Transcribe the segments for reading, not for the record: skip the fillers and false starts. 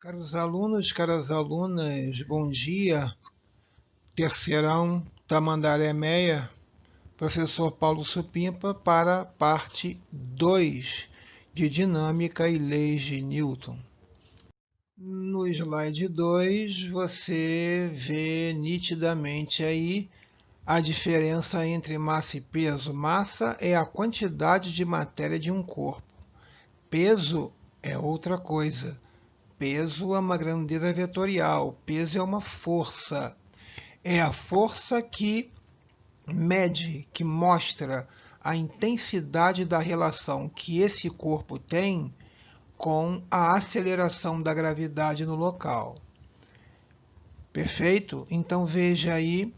Caros alunos, caras alunas, bom dia. Terceirão, Tamandaré Meia, professor Paulo Supimpa para a parte 2 de Dinâmica e Leis de Newton. No slide 2, você vê nitidamente aí a diferença entre massa e peso. Massa é a quantidade de matéria de um corpo. Peso é outra coisa. Peso é uma grandeza vetorial, peso é uma força. É a força que mede, que mostra a intensidade da relação que esse corpo tem com a aceleração da gravidade no local. Perfeito? Então veja aí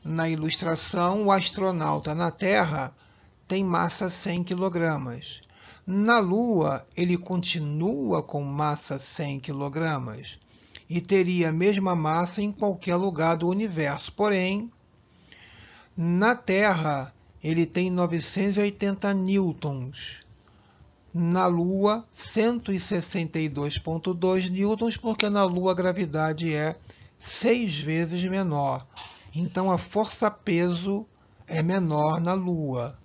na ilustração, o astronauta na Terra tem massa 100 kg. Na Lua, ele continua com massa 100 kg e teria a mesma massa em qualquer lugar do universo. Porém, na Terra, ele tem 980 newtons. Na Lua, 162,2 newtons, porque na Lua a gravidade é 6 vezes menor. Então a força-peso é menor na Lua.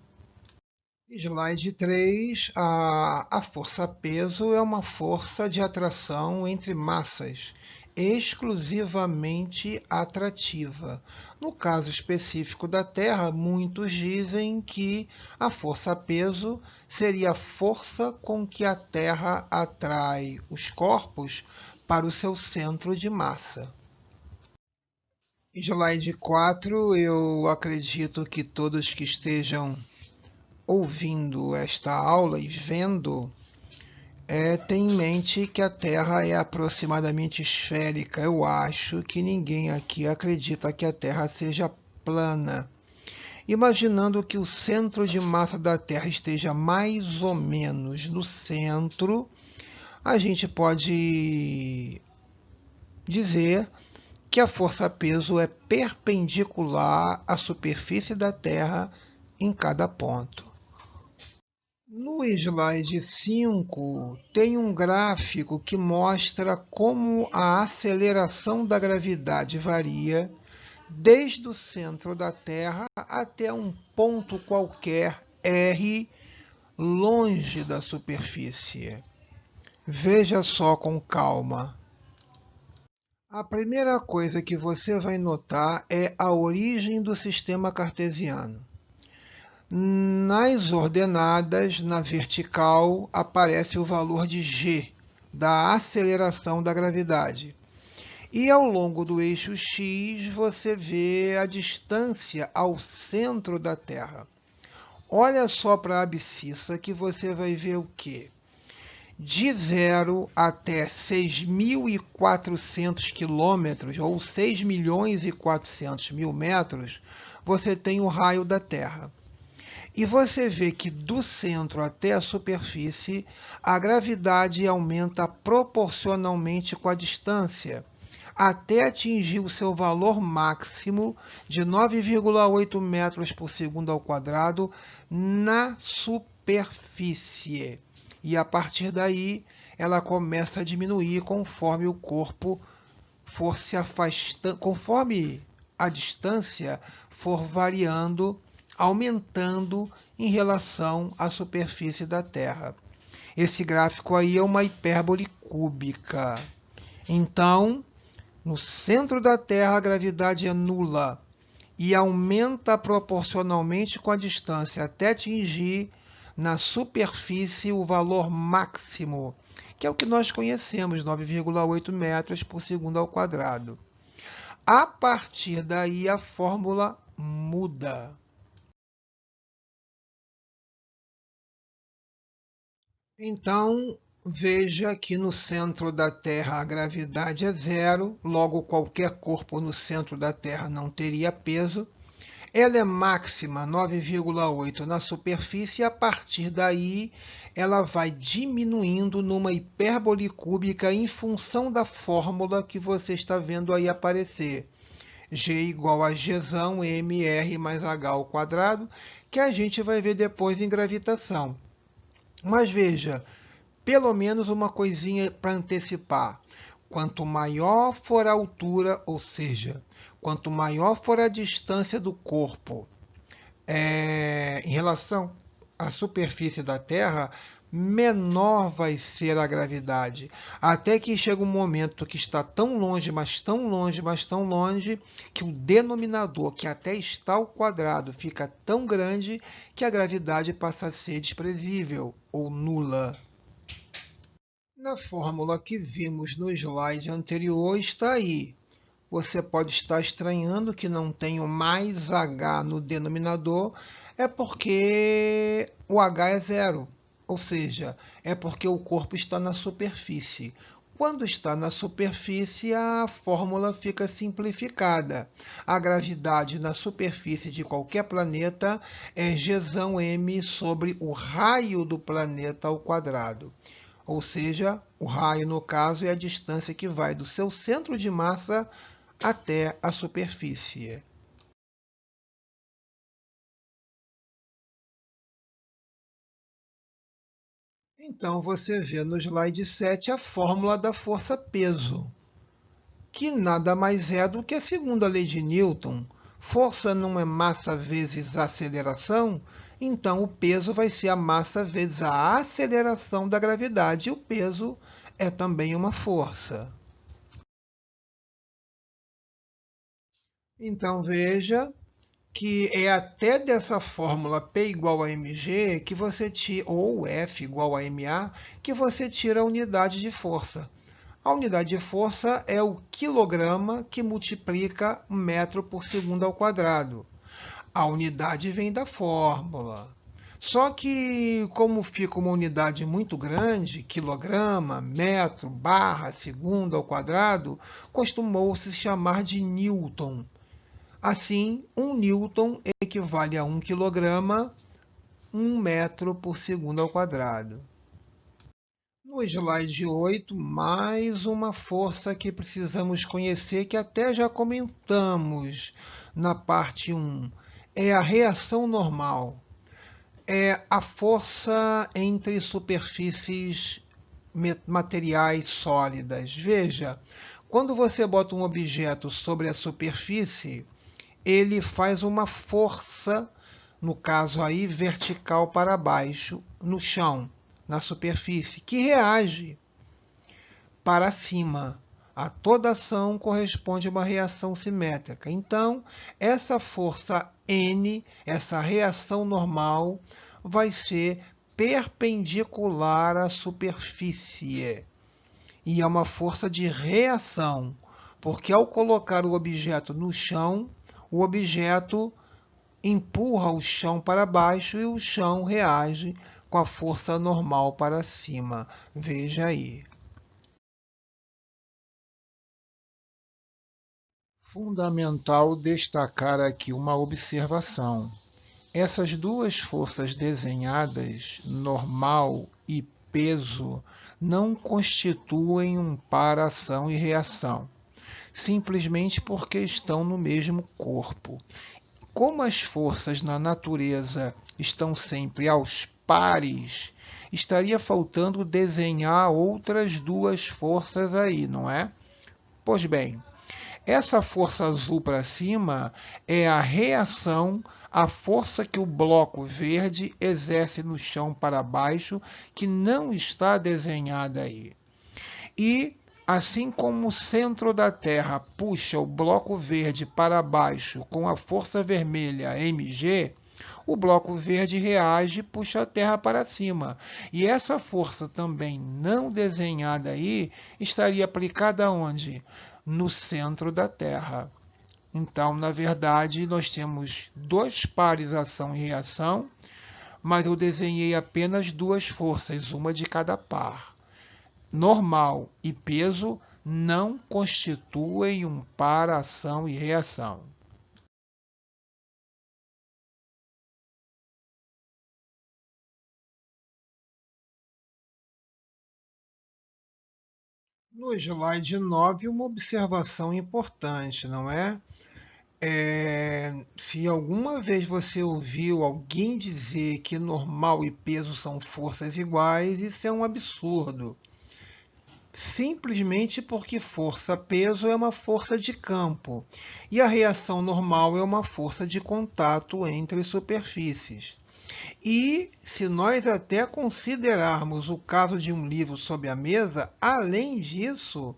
Slide 3, a força-peso é uma força de atração entre massas, exclusivamente atrativa. No caso específico da Terra, muitos dizem que a força-peso seria a força com que a Terra atrai os corpos para o seu centro de massa. Slide 4, eu acredito que todos que estejam ouvindo esta aula e vendo, tem em mente que a Terra é aproximadamente esférica. Eu acho que ninguém aqui acredita que a Terra seja plana. Imaginando que o centro de massa da Terra esteja mais ou menos no centro, a gente pode dizer que a força-peso é perpendicular à superfície da Terra em cada ponto. No slide 5, tem um gráfico que mostra como a aceleração da gravidade varia desde o centro da Terra até um ponto qualquer, R, longe da superfície. Veja só com calma. A primeira coisa que você vai notar é a origem do sistema cartesiano. Nas ordenadas, na vertical, aparece o valor de g, da aceleração da gravidade. E ao longo do eixo x, você vê a distância ao centro da Terra. Olha só para a abscissa que você vai ver o quê? De 0 até 6.400 quilômetros, ou 6.400.000 metros, você tem o raio da Terra. E você vê que do centro até a superfície, a gravidade aumenta proporcionalmente com a distância, até atingir o seu valor máximo de 9,8 metros por segundo ao quadrado na superfície. E a partir daí, ela começa a diminuir conforme o corpo for se afastando, conforme a distância for variando, aumentando em relação à superfície da Terra. Esse gráfico aí é uma hipérbole cúbica. Então, no centro da Terra, a gravidade é nula e aumenta proporcionalmente com a distância até atingir na superfície o valor máximo, que é o que nós conhecemos, 9,8 metros por segundo ao quadrado. A partir daí, a fórmula muda. Então, veja que no centro da Terra a gravidade é zero, logo qualquer corpo no centro da Terra não teria peso. Ela é máxima 9,8 na superfície e a partir daí ela vai diminuindo numa hipérbole cúbica em função da fórmula que você está vendo aí aparecer. G igual a Gzão mr mais h ao quadrado, que a gente vai ver depois em gravitação. Mas veja, pelo menos uma coisinha para antecipar. Quanto maior for a altura, ou seja, quanto maior for a distância do corpo em relação à superfície da Terra, menor vai ser a gravidade. Até que chega um momento que está tão longe, mas tão longe, mas tão longe, que o denominador, que até está ao quadrado, fica tão grande que a gravidade passa a ser desprezível ou nula. Na fórmula que vimos no slide anterior está aí. Você pode estar estranhando que não tem o mais h no denominador, é porque o h é zero, ou seja, é porque o corpo está na superfície. Quando está na superfície, a fórmula fica simplificada. A gravidade na superfície de qualquer planeta é gzão m sobre o raio do planeta ao quadrado. Ou seja, o raio, no caso, é a distância que vai do seu centro de massa até a superfície. Então, você vê no slide 7 a fórmula da força-peso, que nada mais é do que a segunda lei de Newton. Força não é massa vezes aceleração, então o peso vai ser a massa vezes a aceleração da gravidade, e o peso é também uma força. Então, veja que é até dessa fórmula P igual a mg que você tira, ou F igual a ma, que você tira a unidade de força. A unidade de força é o quilograma que multiplica metro por segundo ao quadrado. A unidade vem da fórmula. Só que, como fica uma unidade muito grande, quilograma, metro, barra, segundo ao quadrado, costumou-se chamar de Newton. Assim, 1 newton equivale a 1 quilograma, 1 metro por segundo ao quadrado. No slide 8, mais uma força que precisamos conhecer, que até já comentamos na parte 1. É a reação normal. É a força entre superfícies materiais sólidas. Veja, quando você bota um objeto sobre a superfície, ele faz uma força, no caso aí, vertical para baixo, no chão, na superfície, que reage para cima. A toda ação corresponde a uma reação simétrica. Então, essa força N, essa reação normal, vai ser perpendicular à superfície. E é uma força de reação, porque ao colocar o objeto no chão, o objeto empurra o chão para baixo e o chão reage com a força normal para cima. Veja aí. Fundamental destacar aqui uma observação. Essas duas forças desenhadas, normal e peso, não constituem um par ação e reação, simplesmente porque estão no mesmo corpo. Como as forças na natureza estão sempre aos pares, estaria faltando desenhar outras duas forças aí, não é? Pois bem, essa força azul para cima é a reação à força que o bloco verde exerce no chão para baixo, que não está desenhada aí. E, assim como o centro da Terra puxa o bloco verde para baixo com a força vermelha mg, o bloco verde reage e puxa a Terra para cima. E essa força também não desenhada aí estaria aplicada onde? No centro da Terra. Então, na verdade, nós temos dois pares ação e reação, mas eu desenhei apenas duas forças, uma de cada par. Normal e peso não constituem um par ação e reação. No slide 9, uma observação importante, não é? Se alguma vez você ouviu alguém dizer que normal e peso são forças iguais, isso é um absurdo. Simplesmente porque força-peso é uma força de campo e a reação normal é uma força de contato entre superfícies. E se nós até considerarmos o caso de um livro sob a mesa, além disso,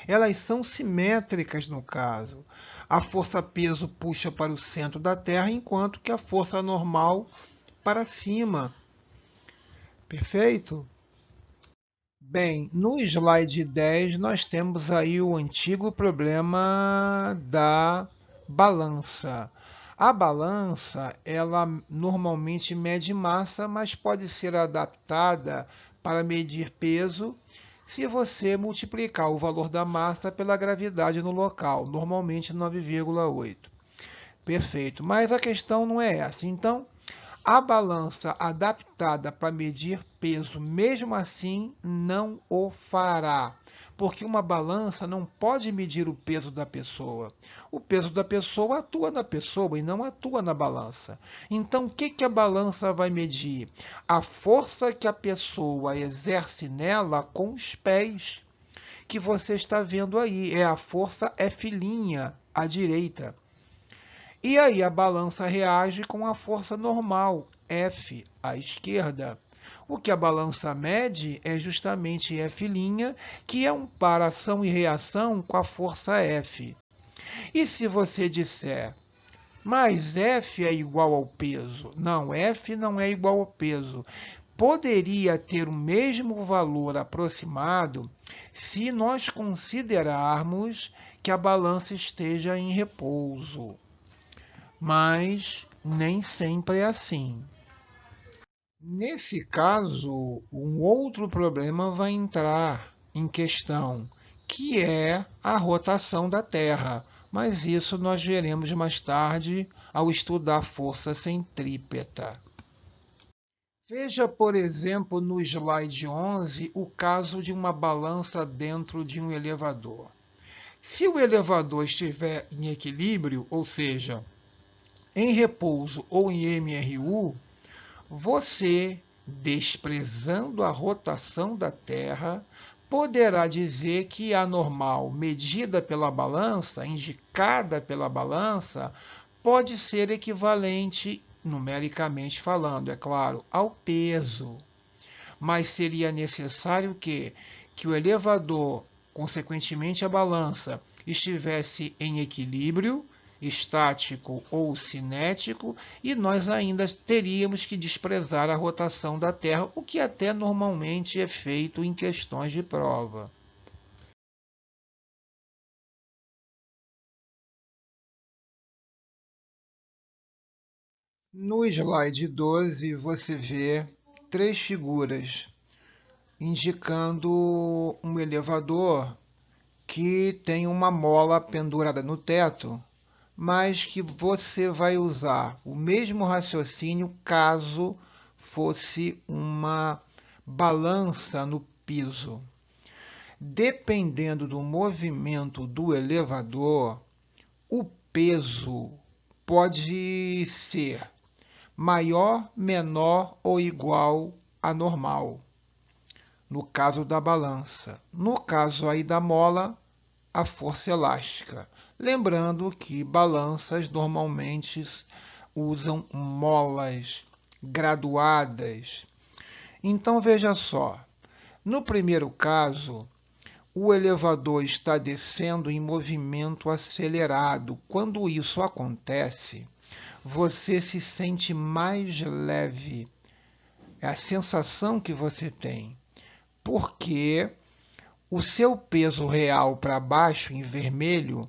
elas são simétricas no caso. A força-peso puxa para o centro da Terra, enquanto que a força normal para cima. Perfeito? Bem, no slide 10 nós temos aí o antigo problema da balança. A balança, ela normalmente mede massa, mas pode ser adaptada para medir peso se você multiplicar o valor da massa pela gravidade no local, normalmente 9,8. Perfeito, mas a questão não é essa. Então, a balança adaptada para medir peso, mesmo assim, não o fará. Porque uma balança não pode medir o peso da pessoa. O peso da pessoa atua na pessoa e não atua na balança. Então, o que a balança vai medir? A força que a pessoa exerce nela com os pés, que você está vendo aí. É a força F' à direita. E aí a balança reage com a força normal, F, à esquerda. O que a balança mede é justamente F', que é um par ação e reação com a força F. E se você disser, mas F é igual ao peso? Não, F não é igual ao peso. Poderia ter o mesmo valor aproximado se nós considerarmos que a balança esteja em repouso. Mas nem sempre é assim. Nesse caso, um outro problema vai entrar em questão, que é a rotação da Terra. Mas isso nós veremos mais tarde ao estudar força centrípeta. Veja, por exemplo, no slide 11, o caso de uma balança dentro de um elevador. Se o elevador estiver em equilíbrio, ou seja, em repouso ou em MRU, você, desprezando a rotação da Terra, poderá dizer que a normal medida pela balança, indicada pela balança, pode ser equivalente, numericamente falando, é claro, ao peso. Mas seria necessário que o elevador, consequentemente a balança, estivesse em equilíbrio, estático ou cinético, e nós ainda teríamos que desprezar a rotação da Terra, o que até normalmente é feito em questões de prova. No slide 12, você vê três figuras indicando um elevador que tem uma mola pendurada no teto, mas que você vai usar o mesmo raciocínio caso fosse uma balança no piso. Dependendo do movimento do elevador, o peso pode ser maior, menor ou igual a normal, no caso da balança. No caso aí da mola, a força elástica. Lembrando que balanças normalmente usam molas graduadas. Então veja só, no primeiro caso, o elevador está descendo em movimento acelerado. Quando isso acontece, você se sente mais leve. É a sensação que você tem, porque o seu peso real para baixo, em vermelho,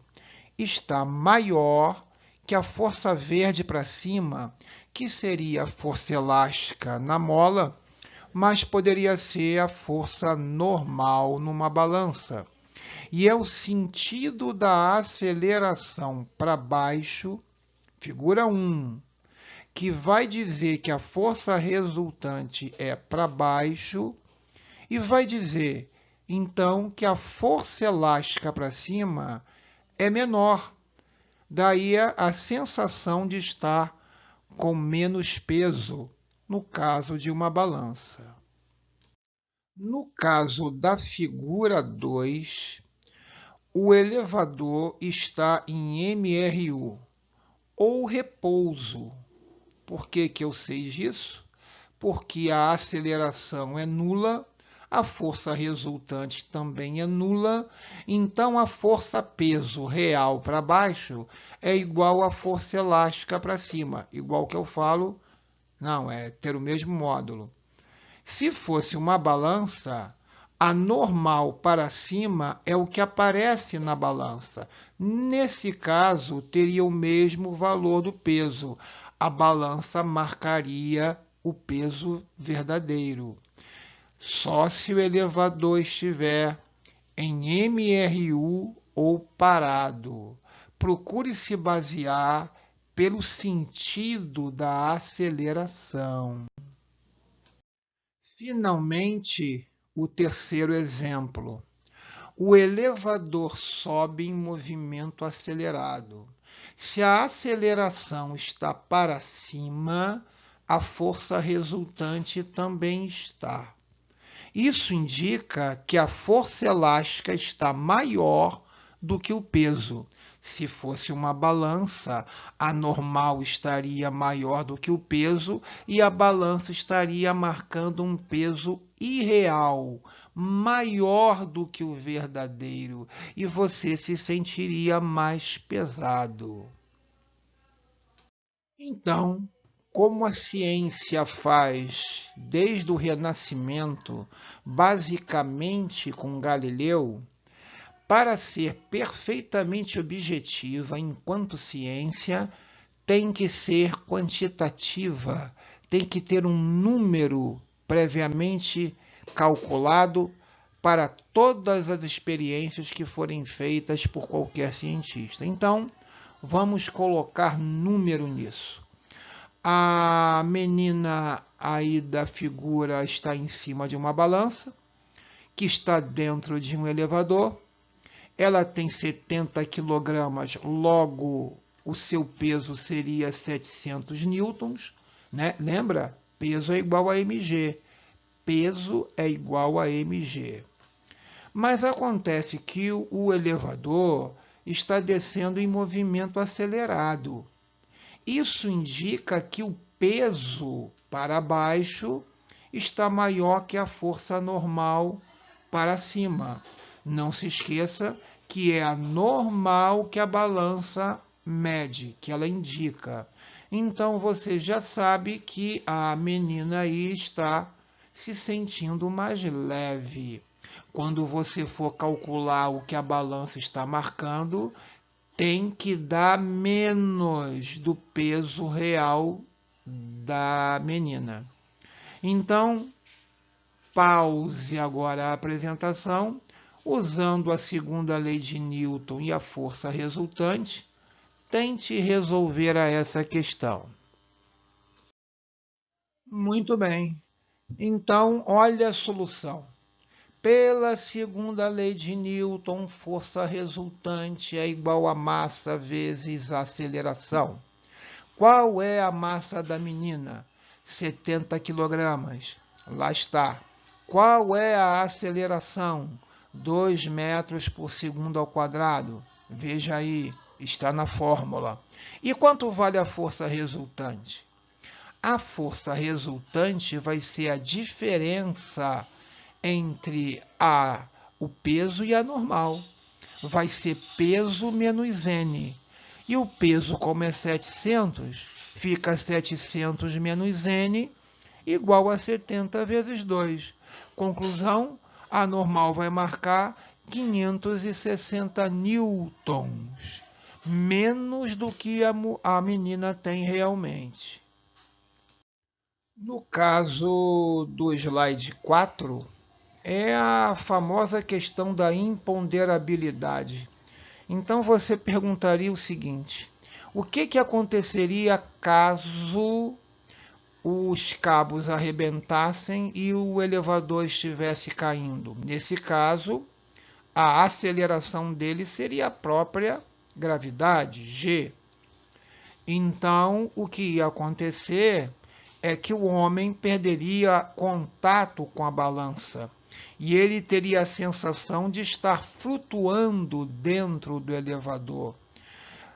está maior que a força verde para cima, que seria a força elástica na mola, mas poderia ser a força normal numa balança. E é o sentido da aceleração para baixo, figura 1, que vai dizer que a força resultante é para baixo e vai dizer, então, que a força elástica para cima é menor. Daí a sensação de estar com menos peso, no caso de uma balança. No caso da figura 2, o elevador está em MRU, ou repouso. Por que eu sei disso? Porque a aceleração é nula, a força resultante também é nula, então a força-peso real para baixo é igual à força elástica para cima, igual que eu falo, não, é ter o mesmo módulo. Se fosse uma balança, a normal para cima é o que aparece na balança. Nesse caso, teria o mesmo valor do peso. A balança marcaria o peso verdadeiro. Só se o elevador estiver em MRU ou parado. Procure se basear pelo sentido da aceleração. Finalmente, o terceiro exemplo. O elevador sobe em movimento acelerado. Se a aceleração está para cima, a força resultante também está. Isso indica que a força elástica está maior do que o peso. Se fosse uma balança, a normal estaria maior do que o peso e a balança estaria marcando um peso irreal, maior do que o verdadeiro, e você se sentiria mais pesado. Então, como a ciência faz desde o Renascimento, basicamente com Galileu, para ser perfeitamente objetiva enquanto ciência, tem que ser quantitativa, tem que ter um número previamente calculado para todas as experiências que forem feitas por qualquer cientista. Então, vamos colocar número nisso. A menina aí da figura está em cima de uma balança, que está dentro de um elevador. Ela tem 70 quilogramas, logo o seu peso seria 700 newtons, né? Lembra? Peso é igual a mg. Peso é igual a mg. Mas acontece que o elevador está descendo em movimento acelerado. Isso indica que o peso para baixo está maior que a força normal para cima. Não se esqueça que é a normal que a balança mede, que ela indica. Então você já sabe que a menina aí está se sentindo mais leve. Quando você for calcular o que a balança está marcando, tem que dar menos do peso real da menina. Então, pause agora a apresentação, usando a segunda lei de Newton e a força resultante, tente resolver essa questão. Muito bem. Então, olha a solução. Pela segunda lei de Newton, força resultante é igual a massa vezes a aceleração. Qual é a massa da menina? 70 kg. Lá está. Qual é a aceleração? 2 metros por segundo ao quadrado. Veja aí, está na fórmula. E quanto vale a força resultante? A força resultante vai ser a diferença entre o peso e a normal. Vai ser peso menos n. E o peso, como é 700, fica 700 menos n igual a 70 vezes 2. Conclusão, a normal vai marcar 560 newtons, menos do que a menina tem realmente. No caso do slide 4, é a famosa questão da imponderabilidade. Então você perguntaria o seguinte: o que aconteceria caso os cabos arrebentassem e o elevador estivesse caindo? Nesse caso, a aceleração dele seria própria gravidade, G. Então, o que ia acontecer é que o homem perderia contato com a balança e ele teria a sensação de estar flutuando dentro do elevador.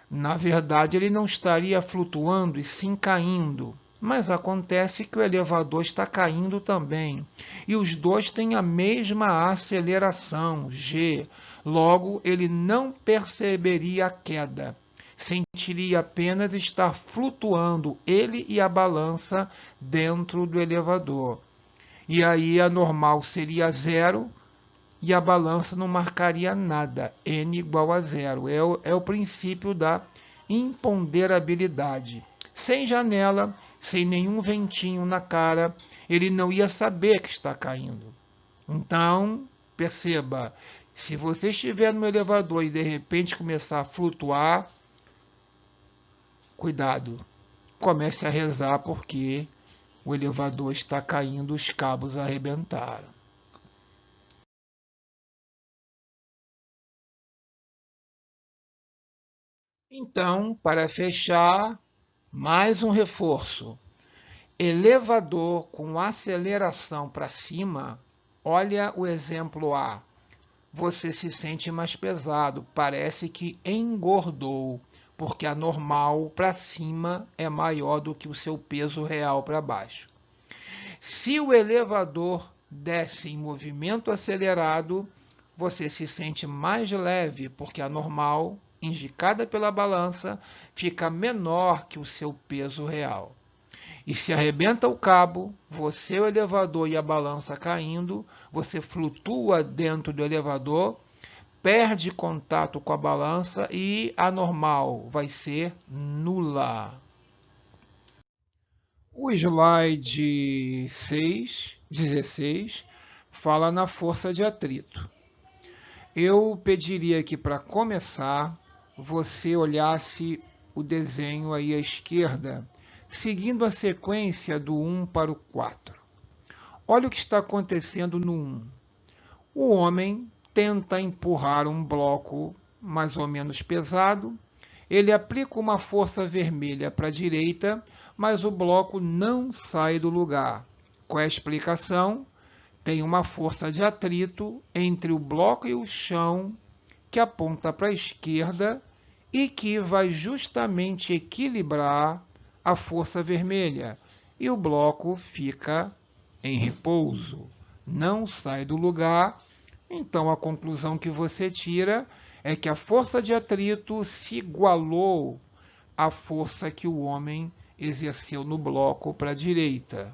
Na verdade, ele não estaria flutuando e sim caindo. Mas acontece que o elevador está caindo também. E os dois têm a mesma aceleração, g. Logo, ele não perceberia a queda. Sentiria apenas estar flutuando, ele e a balança, dentro do elevador. E aí a normal seria zero e a balança não marcaria nada, n igual a zero. É o princípio da imponderabilidade. Sem janela, sem nenhum ventinho na cara, ele não ia saber que está caindo. Então, perceba, se você estiver no elevador e de repente começar a flutuar, cuidado, comece a rezar porque o elevador está caindo, os cabos arrebentaram. Então, para fechar, mais um reforço. Elevador com aceleração para cima, olha o exemplo A. Você se sente mais pesado, parece que engordou, porque a normal para cima é maior do que o seu peso real para baixo. Se o elevador desce em movimento acelerado, você se sente mais leve, porque a normal, indicada pela balança, fica menor que o seu peso real. E se arrebenta o cabo, você, o elevador e a balança caindo, você flutua dentro do elevador, perde contato com a balança e a normal vai ser nula. O slide 16 fala na força de atrito. Eu pediria que, para começar, você olhasse o desenho aí à esquerda, seguindo a sequência do 1 para o 4. Olha o que está acontecendo no 1. O homem tenta empurrar um bloco mais ou menos pesado. Ele aplica uma força vermelha para a direita, mas o bloco não sai do lugar. Qual é a explicação? Tem uma força de atrito entre o bloco e o chão que aponta para a esquerda e que vai justamente equilibrar a força vermelha. E o bloco fica em repouso, não sai do lugar. Então a conclusão que você tira é que a força de atrito se igualou à força que o homem exerceu no bloco para a direita.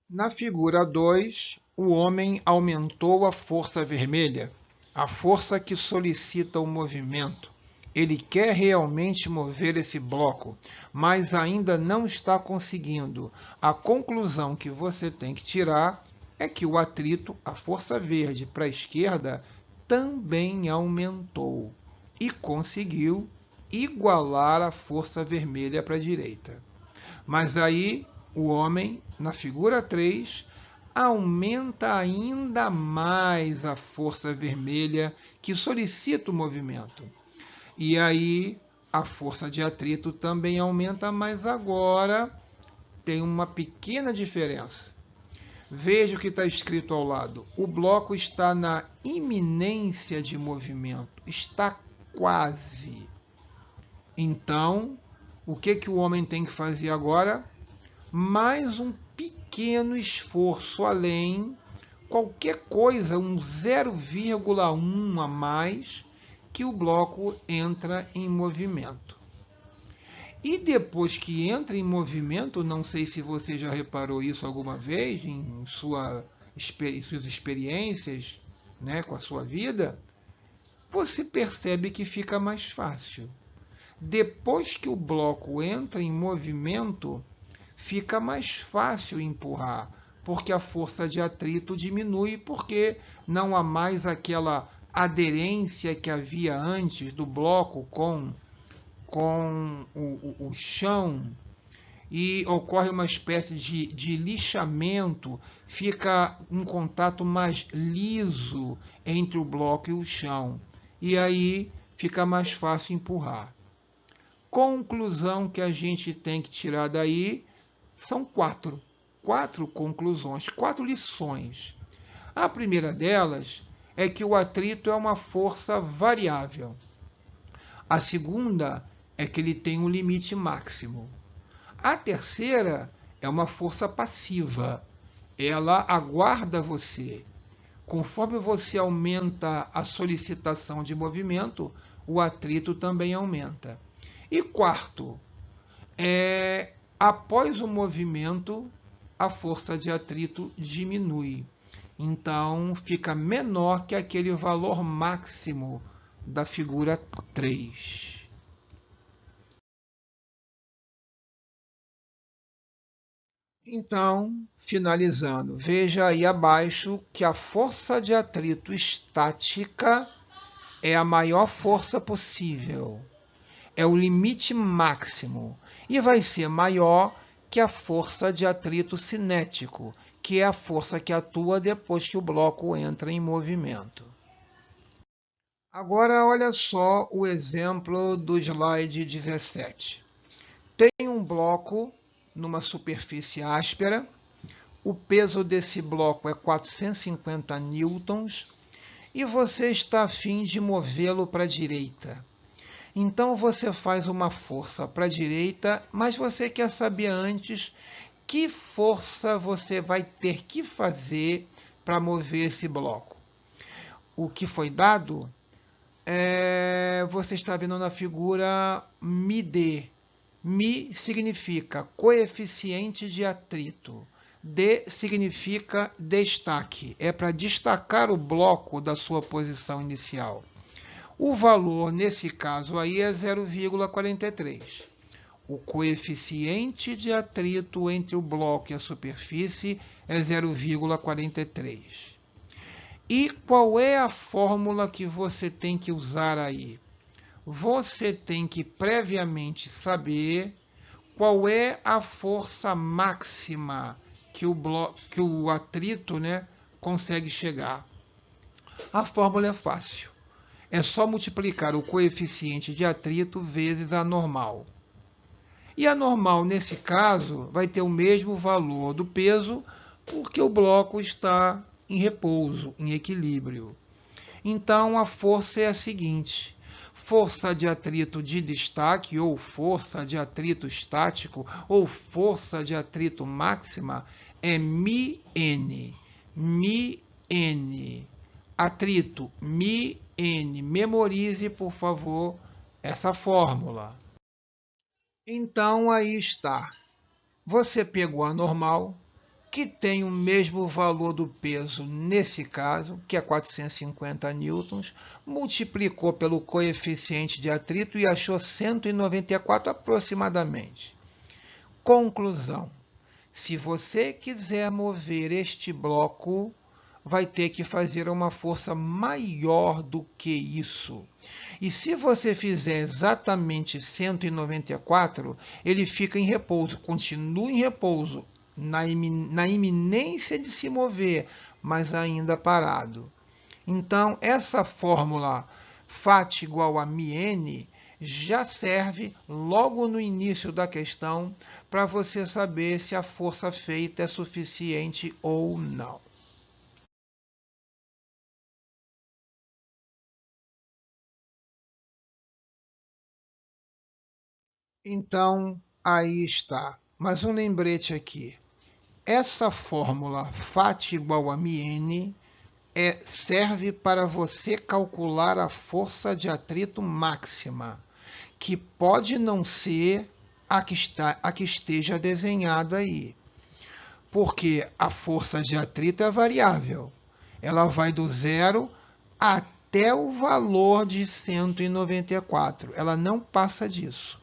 Na figura 2, o homem aumentou a força vermelha, a força que solicita o movimento. Ele quer realmente mover esse bloco, mas ainda não está conseguindo. A conclusão que você tem que tirar é que o atrito, a força verde para a esquerda, também aumentou e conseguiu igualar a força vermelha para a direita. Mas aí o homem, na figura 3, aumenta ainda mais a força vermelha que solicita o movimento. E aí a força de atrito também aumenta, mas agora tem uma pequena diferença. Veja o que está escrito ao lado. O bloco está na iminência de movimento, está quase. Então, o que o homem tem que fazer agora? Mais um pequeno esforço além, qualquer coisa, um 0,1 a mais, que o bloco entra em movimento. E depois que entra em movimento, não sei se você já reparou isso alguma vez em suas experiências, né, com a sua vida, você percebe que fica mais fácil. Depois que o bloco entra em movimento, fica mais fácil empurrar, porque a força de atrito diminui, porque não há mais aquela aderência que havia antes do bloco com o chão, e ocorre uma espécie de lixamento, fica um contato mais liso entre o bloco e o chão. E aí fica mais fácil empurrar. Conclusão que a gente tem que tirar daí são quatro conclusões, 4 lições. A primeira delas é que o atrito é uma força variável. A segunda é que ele tem um limite máximo. A terceira é uma força passiva. Ela aguarda você. Conforme você aumenta a solicitação de movimento, o atrito também aumenta. E quarto, após o movimento, a força de atrito diminui. Então, fica menor que aquele valor máximo da figura 3. Então, finalizando, veja aí abaixo que a força de atrito estática é a maior força possível. É o limite máximo e vai ser maior que a força de atrito cinético, que é a força que atua depois que o bloco entra em movimento. Agora, olha só o exemplo do slide 17. Tem um bloco numa superfície áspera, o peso desse bloco é 450 newtons e você está a fim de movê-lo para a direita. Então você faz uma força para a direita, mas você quer saber antes que força você vai ter que fazer para mover esse bloco. O que foi dado, você está vendo na figura μd. μ significa coeficiente de atrito. D significa destaque. É para destacar o bloco da sua posição inicial. O valor, nesse caso aí, é 0,43. O coeficiente de atrito entre o bloco e a superfície é 0,43. E qual é a fórmula que você tem que usar aí? Você tem que previamente saber qual é a força máxima que o atrito, consegue chegar. A fórmula é fácil. É só multiplicar o coeficiente de atrito vezes a normal. E a normal, nesse caso, vai ter o mesmo valor do peso, porque o bloco está em repouso, em equilíbrio. Então, a força é a seguinte: força de atrito de destaque, ou força de atrito estático, ou força de atrito máxima, é μn. μn. Atrito, μn. Memorize, por favor, essa fórmula. Então, aí está. Você pegou a normal, que tem o mesmo valor do peso nesse caso, que é 450 newtons, multiplicou pelo coeficiente de atrito e achou 194 aproximadamente. Conclusão: se você quiser mover este bloco, vai ter que fazer uma força maior do que isso. E se você fizer exatamente 194, ele fica em repouso, continua em repouso, na iminência de se mover, mas ainda parado. Então, essa fórmula φ igual a μn já serve logo no início da questão para você saber se a força feita é suficiente ou não. Então, aí está. Mas um lembrete aqui. Essa fórmula φ igual a μn serve para você calcular a força de atrito máxima, que pode não ser a que esteja desenhada aí, porque a força de atrito é variável. Ela vai do 0 até o valor de 194. Ela não passa disso.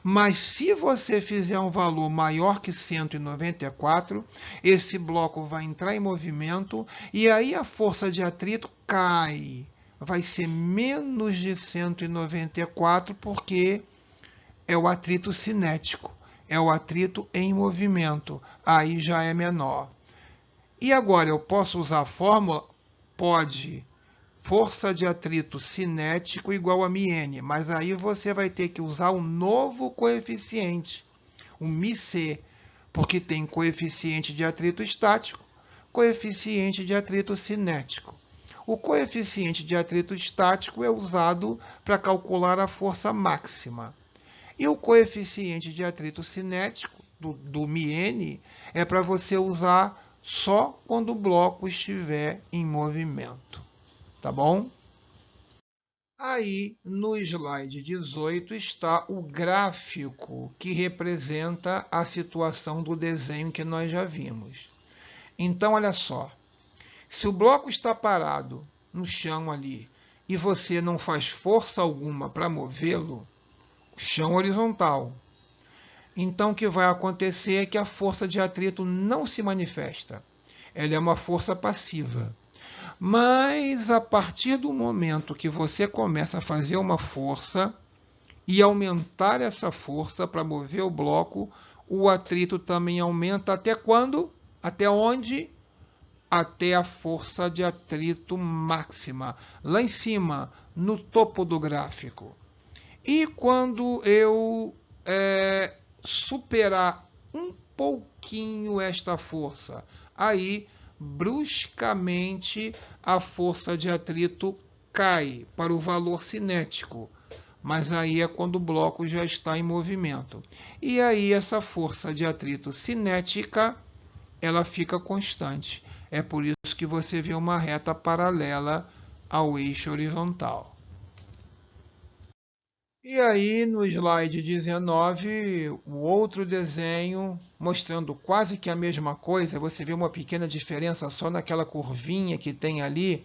Mas se você fizer um valor maior que 194, esse bloco vai entrar em movimento e aí a força de atrito cai. Vai ser menos de 194 porque é o atrito cinético, é o atrito em movimento. Aí já é menor. E agora eu posso usar a fórmula? Pode. força de atrito cinético igual a μn, mas aí você vai ter que usar um novo coeficiente, o μc, porque tem coeficiente de atrito estático, coeficiente de atrito cinético. O coeficiente de atrito estático é usado para calcular a força máxima. E o coeficiente de atrito cinético, do μn, é para você usar só quando o bloco estiver em movimento. Tá bom? Aí, no slide 18, está o gráfico que representa a situação do desenho que nós já vimos. Então, olha só. Se o bloco está parado no chão ali e você não faz força alguma para movê-lo, chão horizontal, então o que vai acontecer é que a força de atrito não se manifesta. Ela é uma força passiva. Mas a partir do momento que você começa a fazer uma força e aumentar essa força para mover o bloco, o atrito também aumenta até quando? Até onde? Até a força de atrito máxima, lá em cima, no topo do gráfico. E quando eu superar um pouquinho esta força, aí bruscamente a força de atrito cai para o valor cinético, mas aí é quando o bloco já está em movimento. E aí essa força de atrito cinética, ela fica constante. É por isso que você vê uma reta paralela ao eixo horizontal. E aí, no slide 19, o outro desenho, mostrando quase que a mesma coisa, você vê uma pequena diferença só naquela curvinha que tem ali.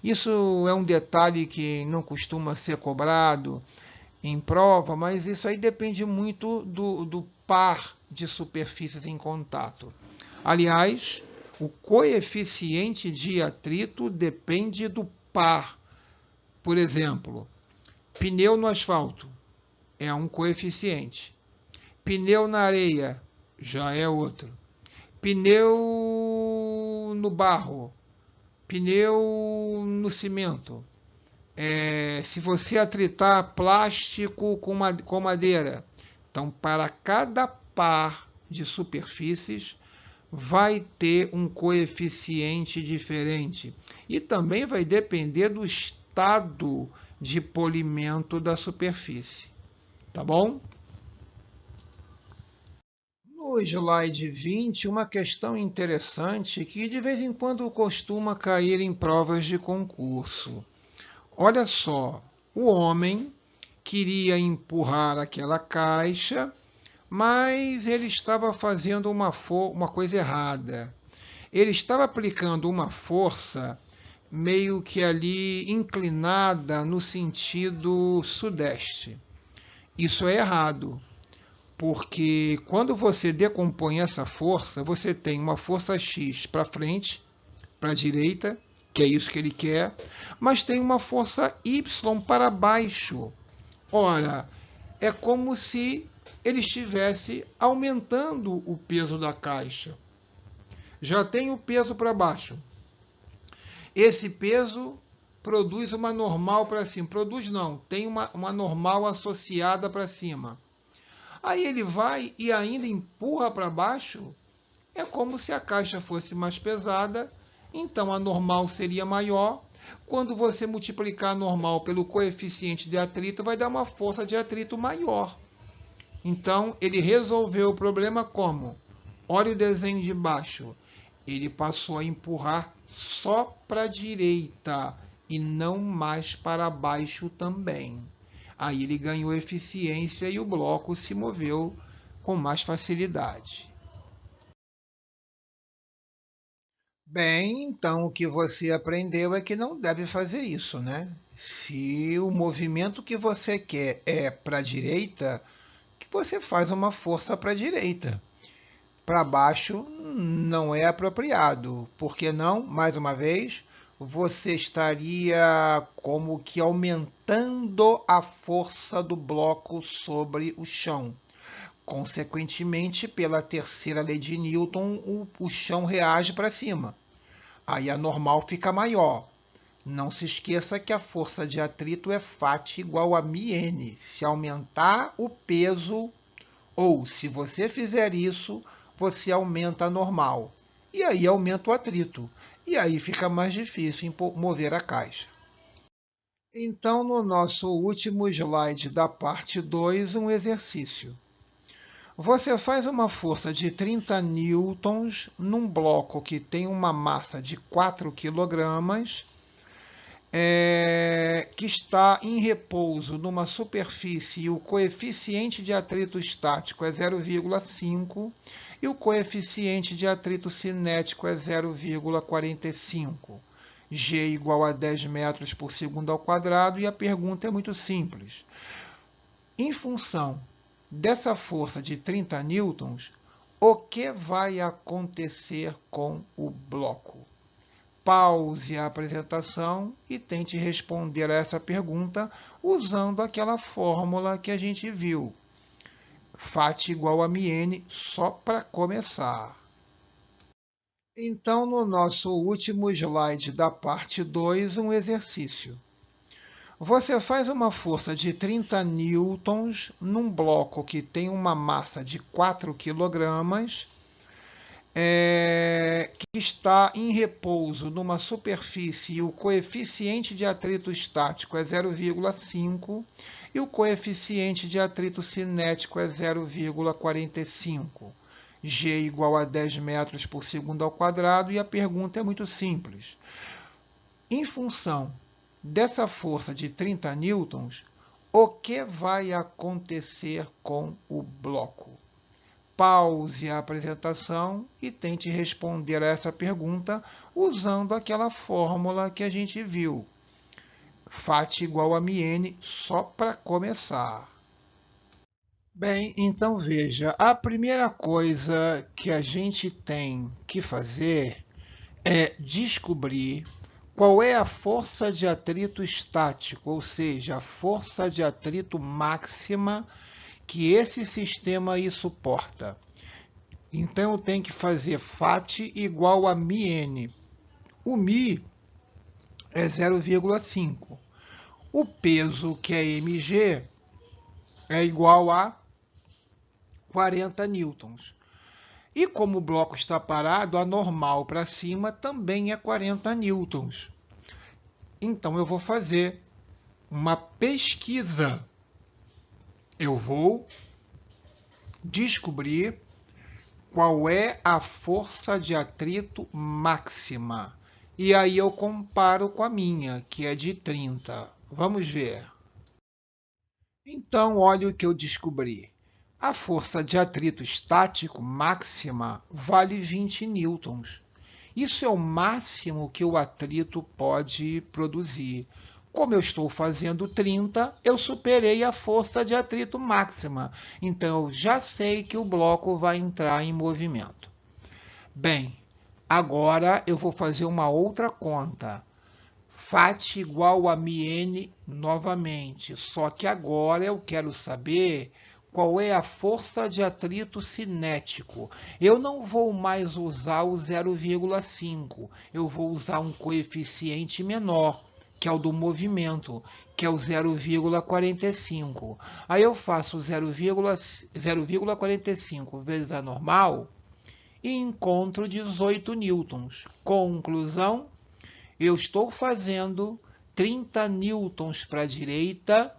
Isso é um detalhe que não costuma ser cobrado em prova, mas isso aí depende muito do par de superfícies em contato. Aliás, o coeficiente de atrito depende do par. Por exemplo, pneu no asfalto é um coeficiente. Pneu na areia já é outro. Pneu no barro. Pneu no cimento. Se você atritar plástico com madeira. Então, para cada par de superfícies, vai ter um coeficiente diferente. E também vai depender do estado de polimento da superfície. Tá bom? No slide 20, uma questão interessante que de vez em quando costuma cair em provas de concurso. Olha só, o homem queria empurrar aquela caixa, mas ele estava fazendo uma coisa errada. Ele estava aplicando uma força meio que ali inclinada no sentido sudeste. Isso é errado, porque quando você decompõe essa força, você tem uma força X para frente, para a direita, que é isso que ele quer, mas tem uma força Y para baixo. Ora, é como se ele estivesse aumentando o peso da caixa. Já tem o peso para baixo. Esse peso produz uma normal para cima. Produz não, tem uma normal associada para cima. Aí ele vai e ainda empurra para baixo. É como se a caixa fosse mais pesada, então a normal seria maior. Quando você multiplicar a normal pelo coeficiente de atrito, vai dar uma força de atrito maior. Então, ele resolveu o problema como? Olha o desenho de baixo. Ele passou a empurrar só para a direita e não mais para baixo também. Aí ele ganhou eficiência e o bloco se moveu com mais facilidade. Bem, então o que você aprendeu é que não deve fazer isso, né? Se o movimento que você quer é para a direita, que você faz uma força para a direita. Para baixo não é apropriado. Por que não? Mais uma vez, você estaria como que aumentando a força do bloco sobre o chão. Consequentemente, pela terceira lei de Newton, o chão reage para cima. Aí a normal fica maior. Não se esqueça que a força de atrito é Φ igual a μN. Se aumentar o peso, ou se você fizer isso, você aumenta a normal. E aí aumenta o atrito. E aí fica mais difícil mover a caixa. Então, no nosso último slide da parte 2, um exercício. Você faz uma força de 30 newtons num bloco que tem uma massa de 4 kg, que está em repouso numa superfície e o coeficiente de atrito estático é 0,5 e o coeficiente de atrito cinético é 0,45. G igual a 10 metros por segundo ao quadrado, e a pergunta é muito simples. Em função dessa força de 30 newtons, o que vai acontecer com o bloco? Pause a apresentação e tente responder a essa pergunta usando aquela fórmula que a gente viu. Φ igual a μN, só para começar. Então, no nosso último slide da parte 2, um exercício. Você faz uma força de 30 newtons num bloco que tem uma massa de 4 kg, que está em repouso numa superfície e o coeficiente de atrito estático é 0,5 e o coeficiente de atrito cinético é 0,45. G igual a 10 metros por segundo ao quadrado, e a pergunta é muito simples. Em função dessa força de 30 newtons, o que vai acontecer com o bloco? Pause a apresentação e tente responder a essa pergunta usando aquela fórmula que a gente viu. Φ igual a μN, só para começar. Bem, então veja, a primeira coisa que a gente tem que fazer é descobrir qual é a força de atrito estático, ou seja, a força de atrito máxima que esse sistema aí suporta. Então, eu tenho que fazer Φ igual a μN. O μ é 0,5. O peso, que é mg, é igual a 40 newtons. E como o bloco está parado, a normal para cima também é 40 newtons. Então, eu vou fazer uma pesquisa. Eu vou descobrir qual é a força de atrito máxima. E aí eu comparo com a minha, que é de 30. Vamos ver. Então, olha o que eu descobri. A força de atrito estático máxima vale 20 newtons. Isso é o máximo que o atrito pode produzir. Como eu estou fazendo 30, eu superei a força de atrito máxima. Então, eu já sei que o bloco vai entrar em movimento. Bem, agora eu vou fazer uma outra conta. Φ igual a μN novamente, só que agora eu quero saber qual é a força de atrito cinético. Eu não vou mais usar o 0,5, eu vou usar um coeficiente menor, que é o do movimento, que é o 0,45. Aí eu faço 0,45 vezes a normal e encontro 18 newtons. Conclusão, eu estou fazendo 30 newtons para a direita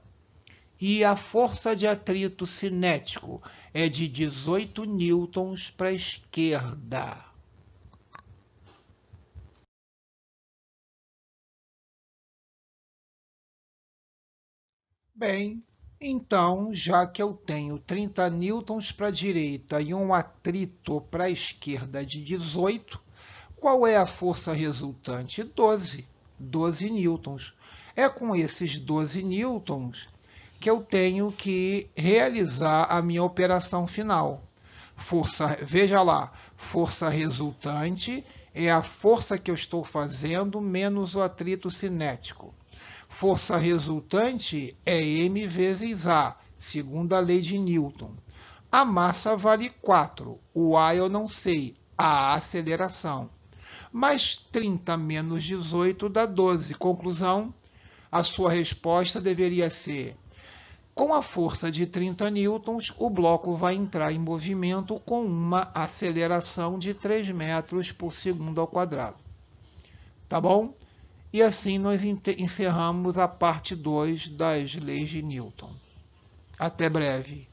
e a força de atrito cinético é de 18 newtons para a esquerda. Bem, então, já que eu tenho 30 newtons para a direita e um atrito para a esquerda de 18, qual é a força resultante? 12 newtons. É com esses 12 newtons que eu tenho que realizar a minha operação final. Veja lá, força resultante é a força que eu estou fazendo menos o atrito cinético. Força resultante é m vezes a, segundo a lei de Newton. A massa vale 4, o a eu não sei, a aceleração. Mais 30 menos 18 dá 12. Conclusão, a sua resposta deveria ser: com a força de 30 newtons, o bloco vai entrar em movimento com uma aceleração de 3 metros por segundo ao quadrado. Tá bom? E assim nós encerramos a parte 2 das leis de Newton. Até breve.